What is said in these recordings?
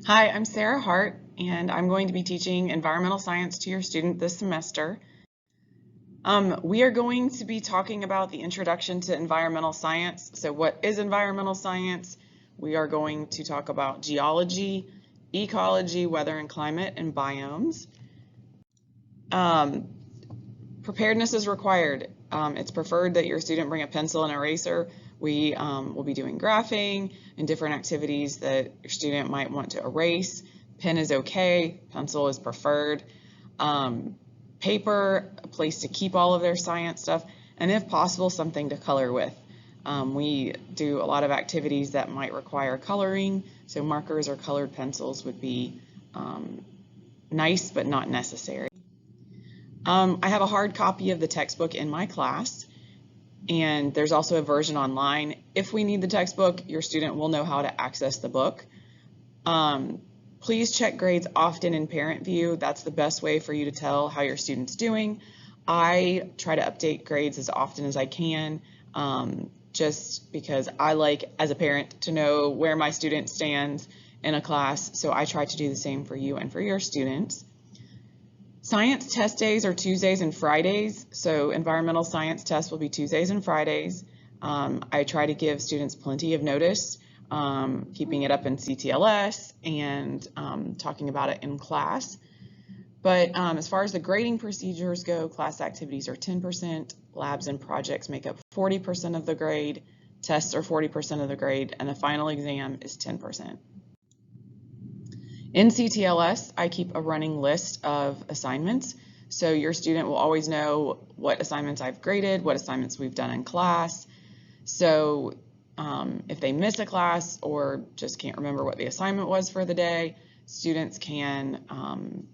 Hi, I'm Sarah Hart, and I'm going to be teaching environmental science to your student this semester. We are going to be talking about the introduction to environmental science. So what is environmental science? We are going to talk about geology, ecology, weather and climate, and biomes. Preparedness is required. It's preferred that your student bring a pencil and eraser. We will be doing graphing and different activities that your student might want to erase. Pen is okay, pencil is preferred. Paper, a place to keep all of their science stuff, and if possible, something to color with. We do a lot of activities that might require coloring, so markers or colored pencils would be nice but not necessary. I have a hard copy of the textbook in my class, and there's also a version online. If we need the textbook, your student will know how to access the book. Please check grades often in parent view. That's the best way for you to tell how your student's doing. I try to update grades as often as I can, just because I like, as a parent, to know where my student stands in a class, so I try to do the same for you and for your students. Science test days are Tuesdays and Fridays, so environmental science tests will be Tuesdays and Fridays. I try to give students plenty of notice, keeping it up in CTLS and talking about it in class. But as far as the grading procedures go, class activities are 10%, labs and projects make up 40% of the grade, tests are 40% of the grade, and the final exam is 10%. In CTLS, I keep a running list of assignments, so your student will always know what assignments I've graded, what assignments we've done in class. So if they miss a class or just can't remember what the assignment was for the day, students can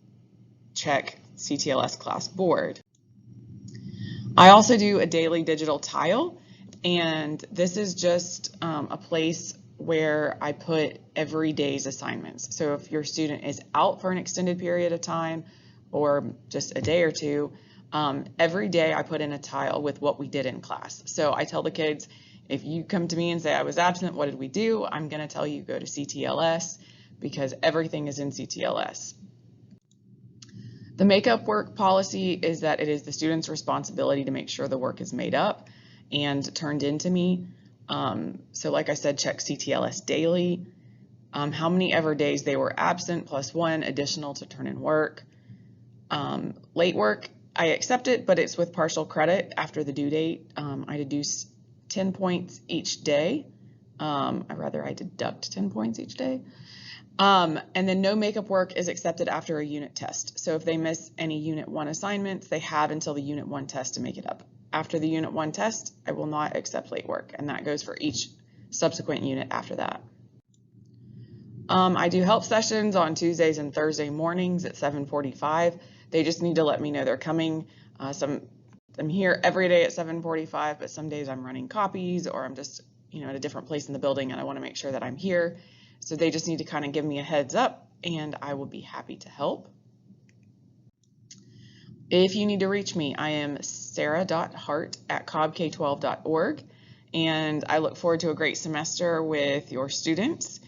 check CTLS class board. I also do a daily digital tile, and this is just a place where I put every day's assignments. So if your student is out for an extended period of time or just a day or two, every day I put in a tile with what we did in class. So I tell the kids, if you come to me and say I was absent, what did we do? I'm going to tell you go to CTLS because everything is in CTLS. The makeup work policy is that it is the student's responsibility to make sure the work is made up and turned into me. So like I said, check CTLS daily, how many ever days they were absent plus 1 additional to turn in work. Late work, I accept it, but it's with partial credit after the due date. I deduce 10 points each day. I deduct 10 points each day. And then no makeup work is accepted after a unit test. So if they miss any Unit 1 assignments, they have until the Unit 1 test to make it up. After the Unit 1 test, I will not accept late work, and that goes for each subsequent unit after that. I do help sessions on Tuesdays and Thursday mornings at 7:45. They just need to let me know they're coming. I'm here every day at 7:45, but some days I'm running copies or I'm just at a different place in the building and I want to make sure that I'm here. So they just need to kind of give me a heads up and I will be happy to help. If you need to reach me, I am sarah.hart@cobbk12.org, and I look forward to a great semester with your students,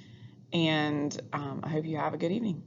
and I hope you have a good evening.